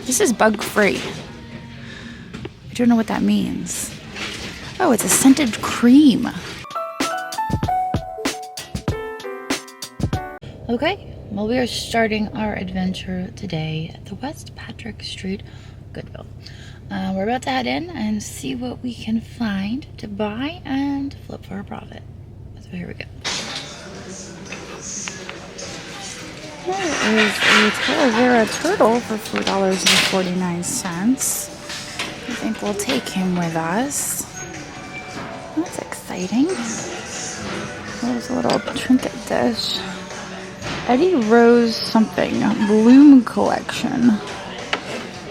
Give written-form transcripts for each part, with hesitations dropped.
This is bug-free. I don't know what that means. Oh, it's a scented cream. Okay, well, we are starting our adventure today at the West Patrick Street Goodwill. We're about to head in and see what we can find to buy and flip for a profit. So here we go. There is a Terra turtle for $4.49. I think we'll take him with us. That's exciting. There's a little trinket dish. Eddie Rose something, Bloom Collection.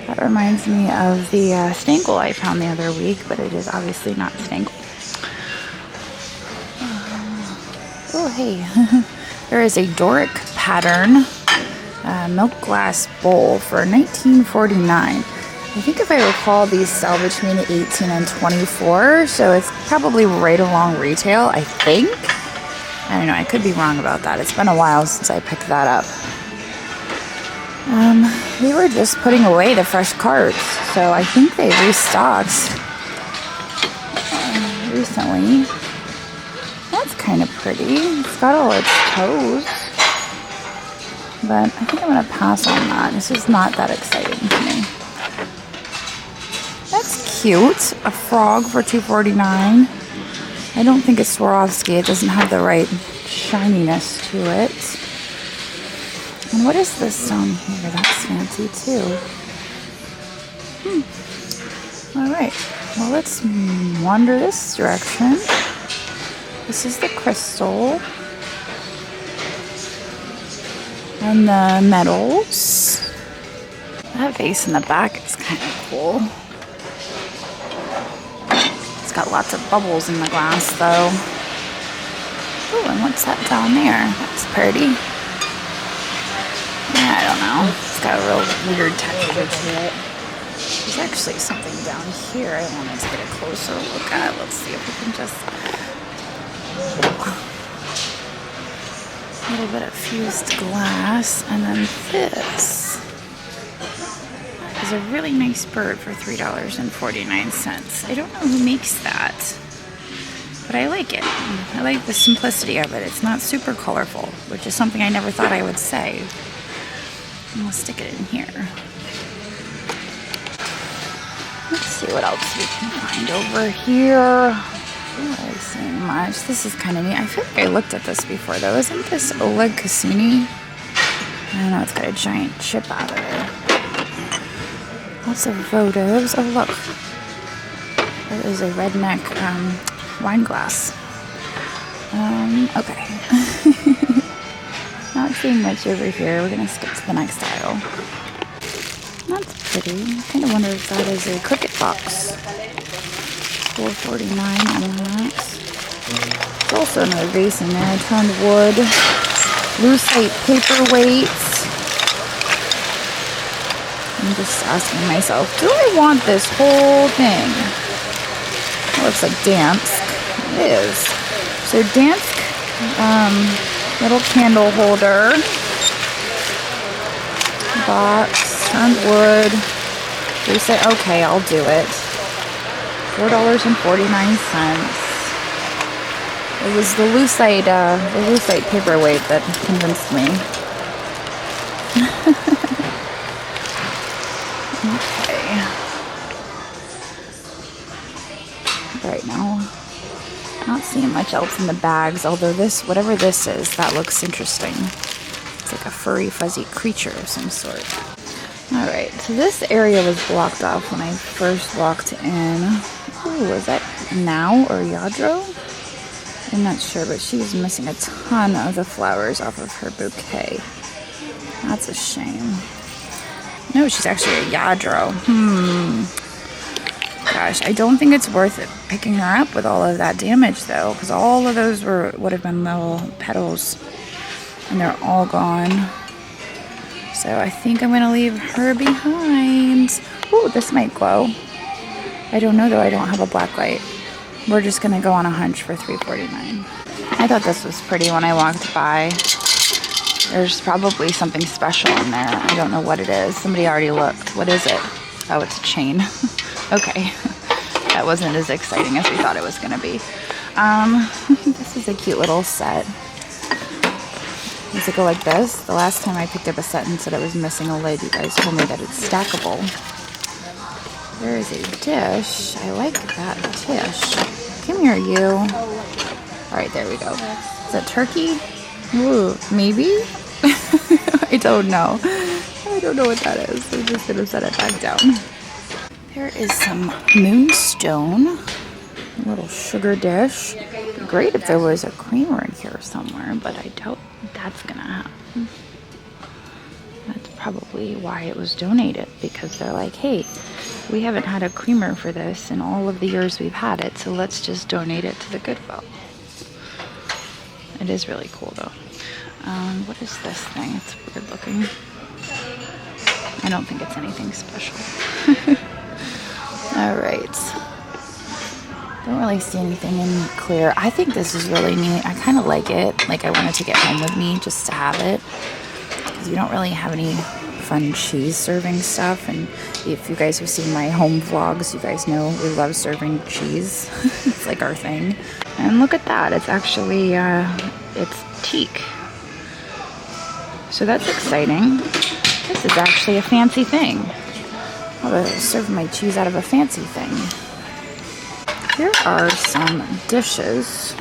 That reminds me of the Stangle I found the other week, but it is obviously not Stangle. Oh, hey. There is a Doric pattern milk glass bowl for $19.49. I think if I recall, these sell between $18 and $24, so it's probably right along retail, I think. I don't know, I could be wrong about that. It's been a while since I picked that up. We were just putting away the fresh carts, so I think they restocked recently. That's kind of pretty. It's got all its toes. But I think I'm going to pass on that. This is not that exciting to me. That's cute. A frog for $2.49. I don't think it's Swarovski. It doesn't have the right shininess to it. And what is this down here? That's fancy too. Alright. Well, let's wander this direction. This is the crystal. And the metals. That vase in the back is kind of cool. It's got lots of bubbles in the glass though. Oh, and what's that down there? That's pretty. I don't know. It's got a real weird texture to it. There's actually something down here I wanted to get a closer look at. Let's see if we can just... A little bit of fused glass. And then this is a really nice bird for $3.49. I don't know who makes that, but I like it. I like the simplicity of it. It's not super colorful, which is something I never thought I would say. And we'll stick it in here. Let's see what else we can find over here. I'm not really seeing much. This is kind of neat. I feel like I looked at this before though. Isn't this Oleg Cassini? I don't know. It's got a giant chip out of it. Lots of votives. Oh look, there is a redneck wine glass. Okay. Not seeing much over here. We're gonna skip to the next aisle. That's pretty. I kind of wonder if that is a cricket box. $4.49 on that. There's also another vase in there. Toned wood. Lucite paperweights. I'm just asking myself, do I want this whole thing? It looks like Dansk. It is. So Dansk, little candle holder. Box, turned wood. Lucite, okay, I'll do it. $4.49. It was the Lucite paperweight that convinced me. Okay. Right now, not seeing much else in the bags, although this, whatever this is, that looks interesting. It's like a furry, fuzzy creature of some sort. Alright, so this area was blocked off when I first walked in. Ooh, was that Now or Yadro? I'm not sure, but she was missing a ton of the flowers off of her bouquet. That's a shame. No, she's actually a Yadro. Gosh, I don't think it's worth it picking her up with all of that damage though, because all of those would have been little petals, and they're all gone. So I think I'm going to leave her behind. Ooh, this might glow. I don't know though, I don't have a black light. We're just going to go on a hunch for $3.49. I thought this was pretty when I walked by. There's probably something special in there. I don't know what it is. Somebody already looked. What is it? Oh, it's a chain. Okay. That wasn't as exciting as we thought it was going to be. This is a cute little set. Does it go like this? The last time I picked up a set and said it was missing a lid, you guys told me that it's stackable. There is a dish. I like that dish. Come here, you. All right, there we go. Is that turkey? Ooh, maybe? I don't know. I don't know what that is. I'm just gonna set it back down. There is some moonstone. A little sugar dish. It'd be great if there was a creamer in here somewhere, but I doubt that's gonna happen. That's probably why it was donated, because they're like, hey, we haven't had a creamer for this in all of the years we've had it, so let's just donate it to the Goodwill. It is really cool though. What is this thing? It's weird looking. I don't think it's anything special. All right. Don't really see anything in clear. I think this is really neat. I kind of like it. Like, I want to take it home with me just to have it, because we don't really have any fun cheese serving stuff. And if you guys have seen my home vlogs, you guys know we love serving cheese. It's like our thing. And look at that. It's actually, it's teak. So that's exciting. This is actually a fancy thing. I'll serve my cheese out of a fancy thing. Here are some dishes.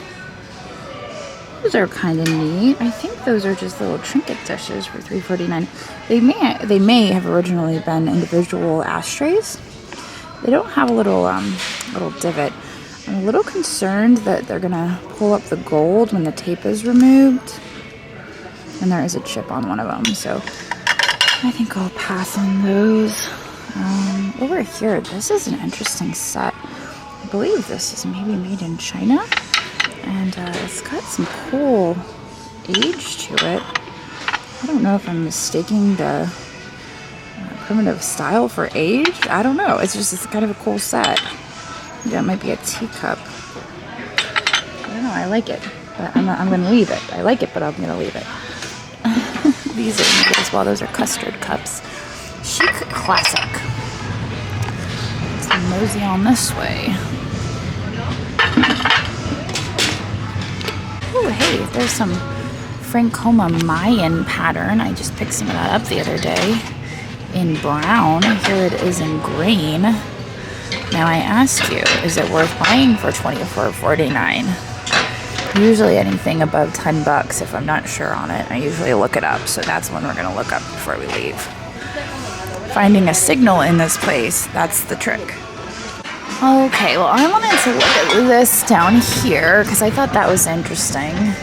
Those are kind of neat. I think those are just little trinket dishes for $3.49. They may have originally been individual ashtrays. They don't have a little divot. I'm a little concerned that they're gonna pull up the gold when the tape is removed. And there is a chip on one of them, so I think I'll pass on those. Over here, this is an interesting set. I believe this is maybe made in China, and it's got some cool age to it. I don't know if I'm mistaking the primitive style for age. I don't know. It's kind of a cool set. Yeah, it might be a teacup. I don't know. I like it, but I'm going to leave it. I like it, but I'm going to leave it. These are neat as well. Those are custard cups. Chic classic. Let's mosey on this way. Oh, hey, there's some Francoma Mayan pattern. I just picked some of that up the other day in brown. Here it is in green. Now I ask you, is it worth buying for $24.49? Usually anything above 10 bucks, if I'm not sure on it, I usually look it up. So that's when we're going to look up before we leave. Finding a signal in this place, that's the trick. Okay, well, I wanted to look at this down here because I thought that was interesting.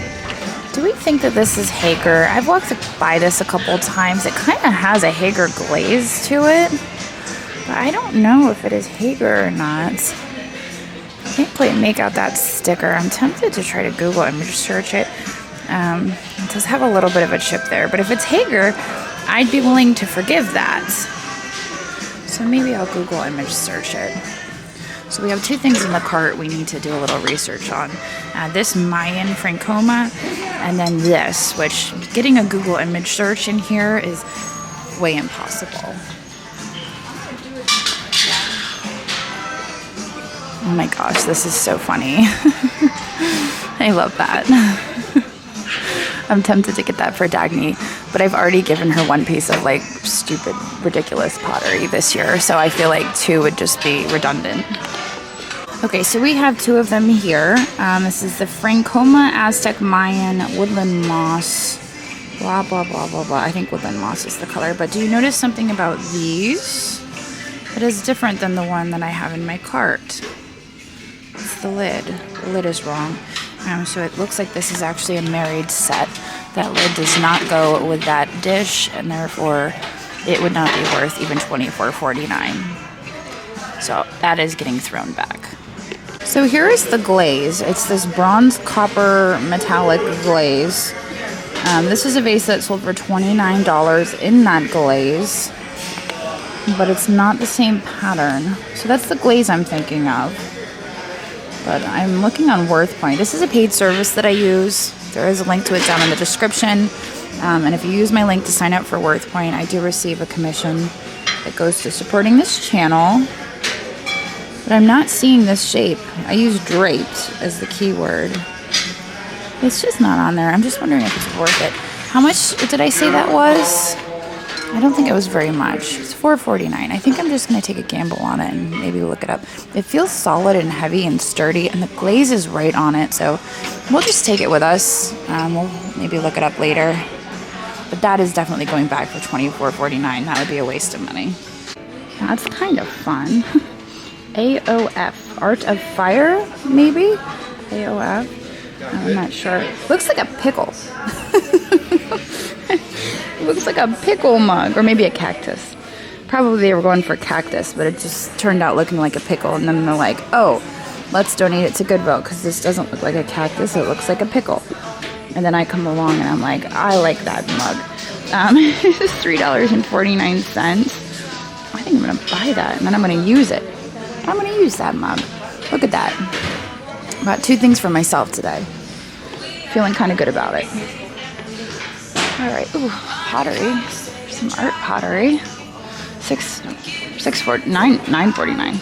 Do we think that this is Hager? I've walked by this a couple times. It kind of has a Hager glaze to it, but I don't know if it is Hager or not. Can't quite make out that sticker. I'm tempted to try to Google image search it. It does have a little bit of a chip there, but if it's Hager, I'd be willing to forgive that. So maybe I'll Google image search it. So we have two things in the cart we need to do a little research on. This Mayan Francoma, and then this, which getting a Google image search in here is way impossible. Oh my gosh, this is so funny. I love that. I'm tempted to get that for Dagny, but I've already given her one piece of like stupid, ridiculous pottery this year, so I feel like two would just be redundant. Okay, so we have two of them here. This is the Francoma Aztec Mayan Woodland Moss. Blah, blah, blah, blah, blah. I think Woodland Moss is the color, but do you notice something about these? It is different than the one that I have in my cart. It's the lid. The lid is wrong. So it looks like this is actually a married set. That lid does not go with that dish, and therefore it would not be worth even $24.49. So that is getting thrown back. So here is the glaze. It's this bronze copper metallic glaze. This is a vase that sold for $29 in that glaze, but it's not the same pattern. So that's the glaze I'm thinking of. But I'm looking on WorthPoint. This is a paid service that I use. There is a link to it down in the description. And if you use my link to sign up for WorthPoint, I do receive a commission that goes to supporting this channel. But I'm not seeing this shape. I use draped as the keyword. It's just not on there. I'm just wondering if it's worth it. How much did I say that was? I don't think it was very much. It's $4.49. I think I'm just going to take a gamble on it and maybe look it up. It feels solid and heavy and sturdy, and the glaze is right on it, so we'll just take it with us. We'll maybe look it up later. But that is definitely going back for $24.49. That would be a waste of money. That's kind of fun. AOF, Art of Fire, maybe? AOF? I'm not sure. Looks like a pickle. Looks like a pickle mug, or maybe a cactus. Probably they were going for cactus, but it just turned out looking like a pickle. And then they're like, oh, let's donate it to Goodwill because this doesn't look like a cactus. It looks like a pickle. And then I come along and I'm like, I like that mug. It's $3.49. I think I'm going to buy that, and then I'm going to use it. I'm going to use that mug. Look at that. Bought 2 things for myself today. Feeling kind of good about it. All right. Ooh, pottery. Some art pottery. $9.49.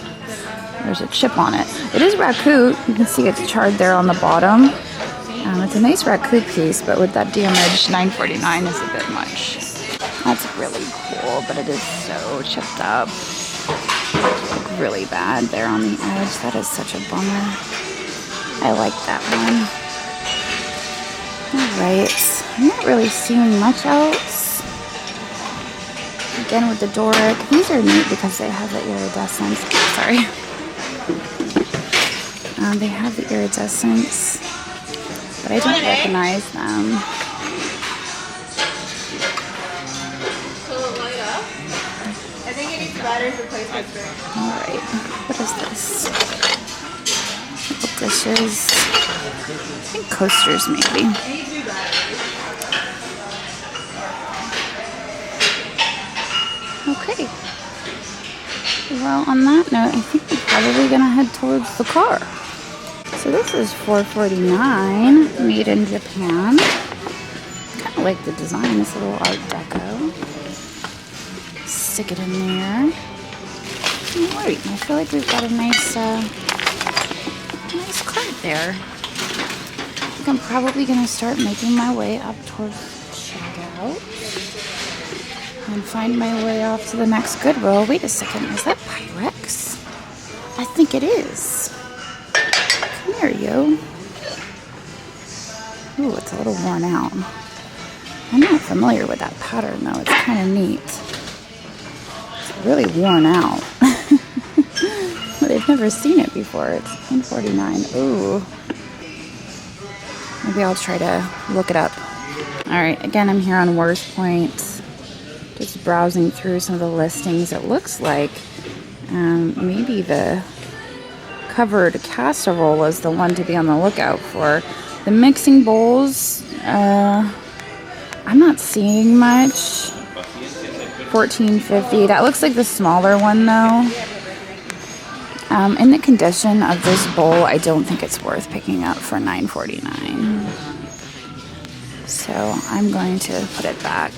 There's a chip on it. It is raku. You can see it's charred there on the bottom. It's a nice raku piece, but with that damage, $9.49 is a bit much. That's really cool, but it is so chipped up. Like really bad there on the edge. That is such a bummer. I like that one. Alright, I'm not really seeing much else. Again with the Doric. These are neat because they have the iridescence. Sorry. They have the iridescence, but I don't recognize them. Alright, what is this? Little dishes. I think coasters, maybe. Okay. Well, on that note, I think we're probably going to head towards the car. So this is $4.49, made in Japan. Kind of like the design, this little art deco. Stick it in there. Alright, I feel like we've got a nice cart there. I think I'm probably going to start making my way up towards checkout and find my way off to the next Goodwill. Wait a second, is that Pyrex? I think it is. Come here, you. Ooh, it's a little worn out. I'm not familiar with that pattern though. It's kind of neat. It's really worn out. But I've never seen it before. It's $1.49. Ooh. Maybe I'll try to look it up. Alright, again, I'm here on WorthPoint. Just browsing through some of the listings. It looks like maybe the covered casserole is the one to be on the lookout for. The mixing bowls, I'm not seeing much. $14.50. That looks like the smaller one though. In the condition of this bowl, I don't think it's worth picking up for $9.49. So I'm going to put it back.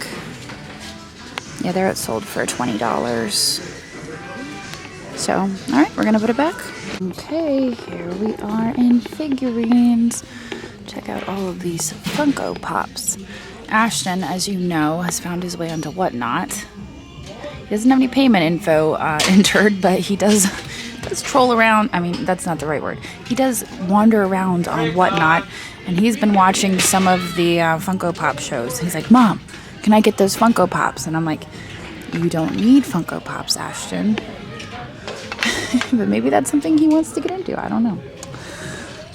Yeah, there it's sold for $20. So, alright, we're gonna put it back. Okay, here we are in Figurines. Check out all of these Funko Pops. Ashton, as you know, has found his way onto Whatnot. He doesn't have any payment info entered, but he does troll around. I mean, that's not the right word. He does wander around on Whatnot, and he's been watching some of the Funko Pop shows. He's like, Mom, can I get those Funko Pops? And I'm like, you don't need Funko Pops, Ashton. But maybe that's something he wants to get into. I don't know.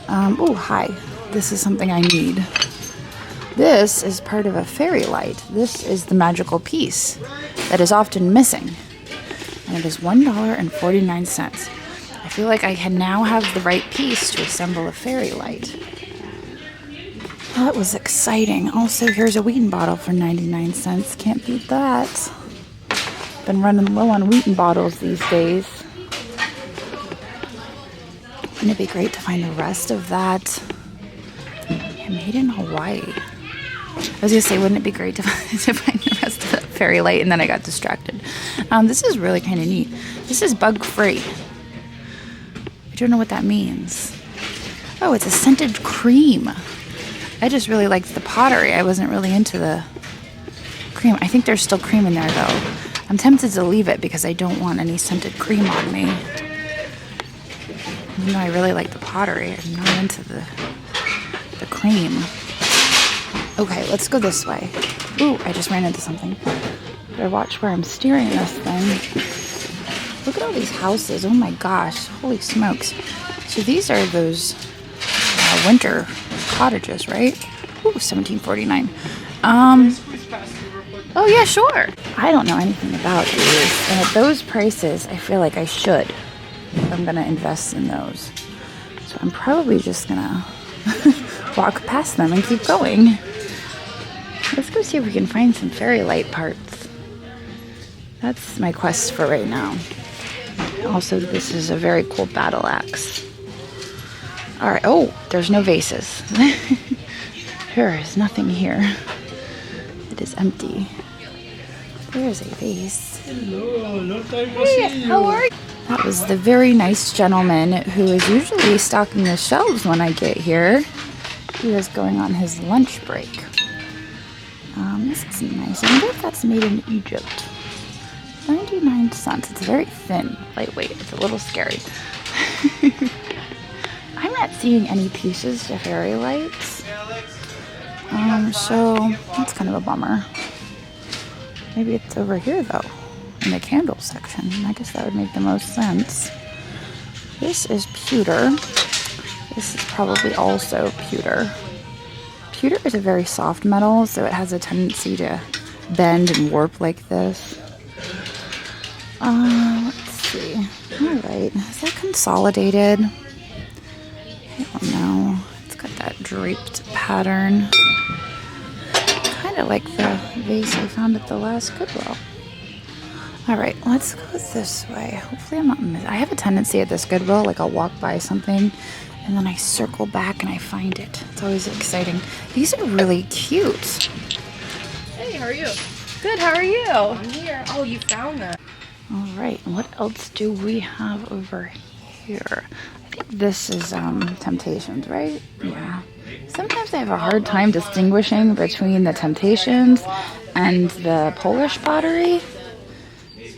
Oh, hi. This is something I need. This is part of a fairy light. This is the magical piece that is often missing. And it is $1.49. I feel like I can now have the right piece to assemble a fairy light. That was exciting. Also, here's a Wheaton bottle for 99 cents. Can't beat that. Been running low on Wheaton bottles these days. Wouldn't it be great to find the rest of that? Yeah, made in Hawaii. was gonna say, wouldn't it be great to find the rest of the fairy light? And then I got distracted. This is really kind of neat. This is bug free. I don't know what that means. Oh, it's a scented cream. I just really liked the pottery. I wasn't really into the cream. I think there's still cream in there though. I'm tempted to leave it because I don't want any scented cream on me. Even though I really like the pottery, I'm not into the cream. Okay, let's go this way. Ooh, I just ran into something. Better watch where I'm steering this thing. Look at all these houses. Oh my gosh. Holy smokes. So these are those winter cottages, right? Ooh, $17.49. Oh yeah, sure. I don't know anything about these. And at those prices, I feel like I should. I'm gonna invest in those. So I'm probably just gonna walk past them and keep going. Let's go see if we can find some fairy light parts. That's my quest for right now. Also, this is a very cool battle axe. Alright, oh, there's no vases. There is nothing here. It is empty. There's a vase. Hello, hey, how are you? That was the very nice gentleman who is usually stocking the shelves when I get here. He was going on his lunch break. This is nice. I wonder if that's made in Egypt. 99 cents. It's very thin, lightweight. It's a little scary. I'm not seeing any pieces to fairy lights. So that's kind of a bummer. Maybe it's over here though, in the candle section. I guess that would make the most sense. This is pewter. This is probably also pewter. Pewter is a very soft metal, so it has a tendency to bend and warp like this. Let's see. Alright, is that consolidated? I don't know. It's got that draped pattern. Kind of like the vase I found at the last Goodwill. Alright, let's go this way. Hopefully I'm not missing. I have a tendency at this Goodwill, like I'll walk by something and then I circle back and I find it. It's always exciting. These are really cute. Hey, how are you? Good, how are you? I'm here. Oh, you found that. Alright, what else do we have over here? I think this is Temptations, right? Yeah. Sometimes I have a hard time distinguishing between the Temptations and the Polish pottery.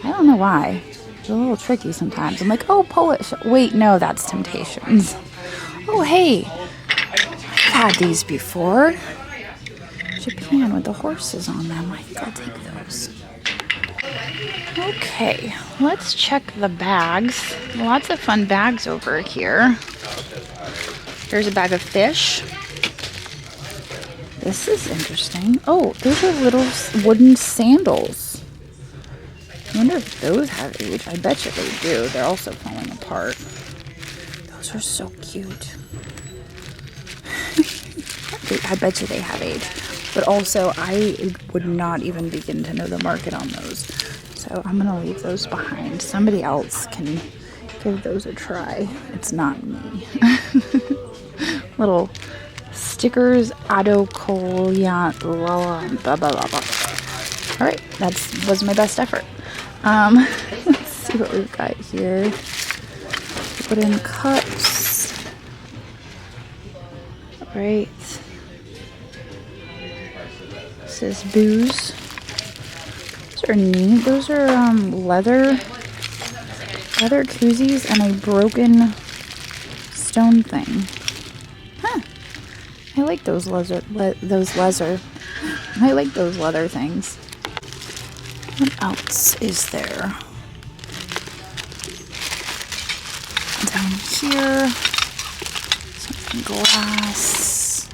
I don't know why. It's a little tricky sometimes. I'm like, oh, Polish. Wait, no, that's Temptations. Oh, hey. I've had these before. Japan with the horses on them. I think I'll take those. Okay, let's check the bags. Lots of fun bags over here. Here's a bag of fish. This is interesting. Oh, those are little wooden sandals. I wonder if those have age. I bet you they do. They're also falling apart. Those are so cute. I bet you they have age. But also, I would not even begin to know the market on those. So I'm going to leave those behind. Somebody else can give those a try. It's not me. Little stickers, autocollant, blah, blah, blah, blah. All right, that was my best effort. Let's see what we've got here. Wooden cups. All right. This is booze. Those are neat. Those are leather koozies and a broken stone thing. Huh. I like those leather. I like those leather things. What else is there? Down here, something glass.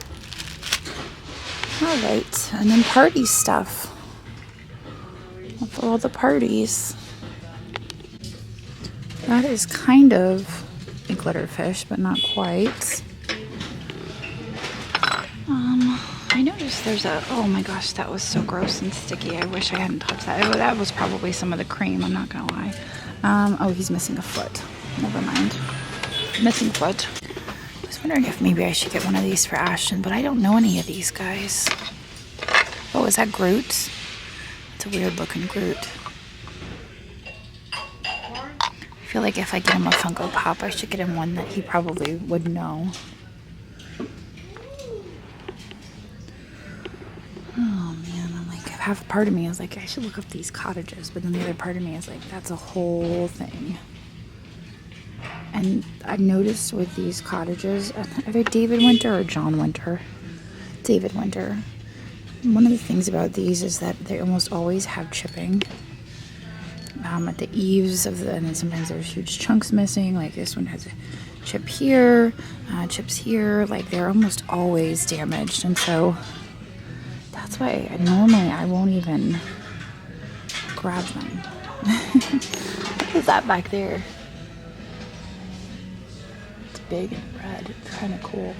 All right, and then party stuff. For all the parties. That is kind of a glitter fish, but not quite. I noticed there's a, oh my gosh, that was so gross and sticky. I wish I hadn't touched that. That was probably some of the cream, I'm not gonna lie. Oh, he's missing a foot. Never mind. Missing foot. I was wondering if maybe I should get one of these for Ashton, but I don't know any of these guys. is that Groot? It's a weird looking Groot. I feel like if I get him a Funko Pop, I should get him one that he probably would know. Oh man, I'm like, half a part of me is like, I should look up these cottages, but then the other part of me is like, that's a whole thing. And I've noticed with these cottages, are they David Winter or John Winter? David Winter. One of the things about these is that they almost always have chipping at the eaves of the, and then sometimes there's huge chunks missing. Like this one has a chip here, chips here. Like they're almost always damaged, and so that's why normally I won't even grab them. What is that back there? It's big and red. It's kind of cool.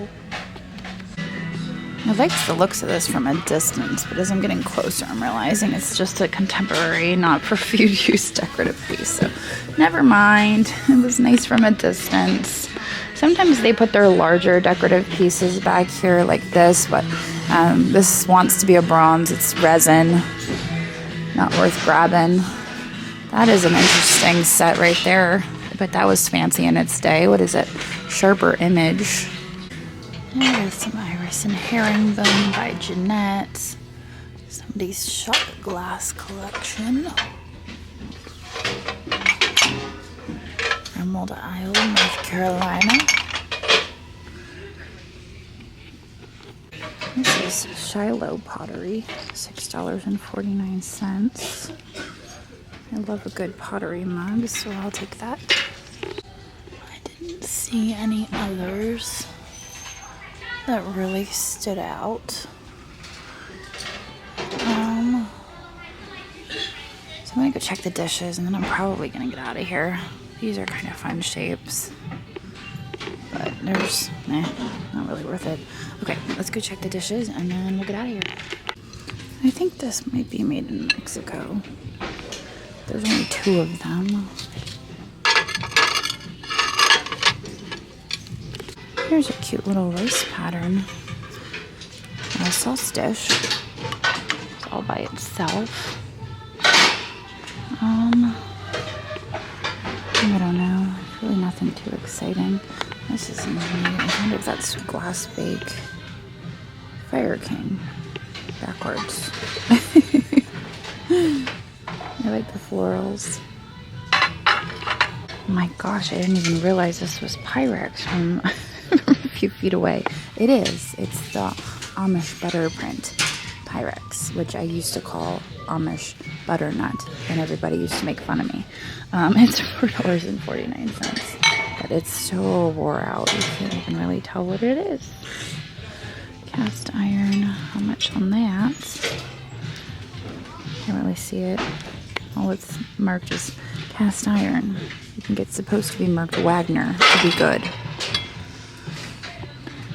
I like the looks of this from a distance, but as I'm getting closer, I'm realizing it's just a contemporary, not for food use decorative piece. So never mind. It was nice from a distance. Sometimes they put their larger decorative pieces back here like this, but this wants to be a bronze. It's resin. Not worth grabbing. That is an interesting set right there. But that was fancy in its day. What is it? Sharper Image. There's some iris and herringbone by Jeanette. Somebody's shot glass collection. Emerald Isle, North Carolina. This is Shiloh Pottery, $6.49. I love a good pottery mug, so I'll take that. I didn't see any others that really stood out. So I'm gonna go check the dishes and then I'm probably gonna get out of here. These are kind of fun shapes, but there's, not really worth it. Okay, let's go check the dishes and then we'll get out of here. I think this might be made in Mexico. There's only 2 of them. Here's a cute little rice pattern. A sauce dish. It's all by itself. I don't know. Really nothing too exciting. This is neat. I wonder if that's glass bake. Fire King. Backwards. I like the florals. Oh my gosh, I didn't even realize this was Pyrex from a few feet away. It is. It's the Amish butter print Pyrex, which I used to call Amish butternut, and everybody used to make fun of me. It's $4.49, but it's so wore out. You can't even really tell what it is. Cast iron. How much on that? Can't really see it. All it's marked is cast iron. I think it's supposed to be marked Wagner to be good.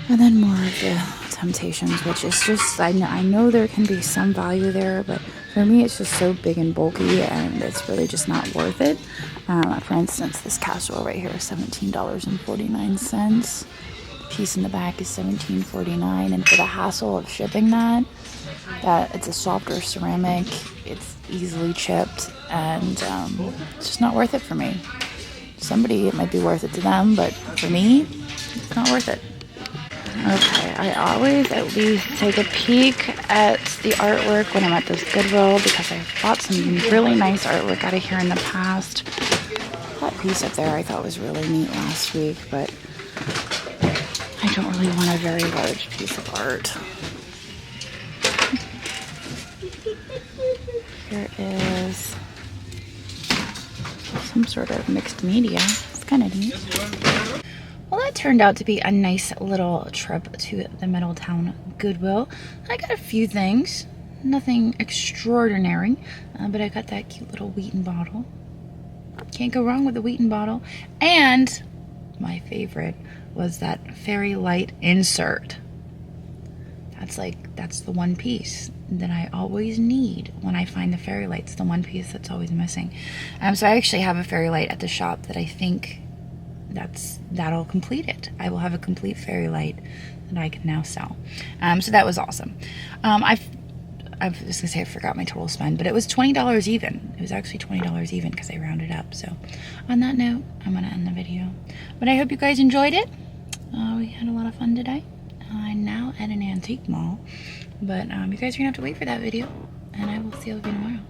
And then more of the Temptations, which is just, I know there can be some value there, but for me it's just so big and bulky and it's really just not worth it. For instance, this casserole right here is $17.49. The piece in the back is $17.49, and for the hassle of shipping that it's a softer ceramic, it's easily chipped, and it's just not worth it for me. Somebody, it might be worth it to them, but for me, it's not worth it. Okay, I always at least take a peek at the artwork when I'm at this Goodwill because I've bought some really nice artwork out of here in the past. That piece up there I thought was really neat last week, but I don't really want a very large piece of art. Here is some sort of mixed media. It's kind of neat. Well, that turned out to be a nice little trip to the Middletown Goodwill. I got a few things, nothing extraordinary, but I got that cute little Wheaton bottle. Can't go wrong with a Wheaton bottle. And my favorite was that Fairy Light insert. That's the one piece that I always need when I find the fairy lights, the one piece that's always missing. So I actually have a fairy light at the shop that I think that'll complete it. I will have a complete fairy light that I can now sell. So that was awesome. I was gonna say I forgot my total spend, but it was $20 even. It was actually $20 even because I rounded up. So on that note, I'm gonna end the video. But I hope you guys enjoyed it. We had a lot of fun today. I'm now at an antique mall. But you guys are gonna have to wait for that video. And I will see you tomorrow.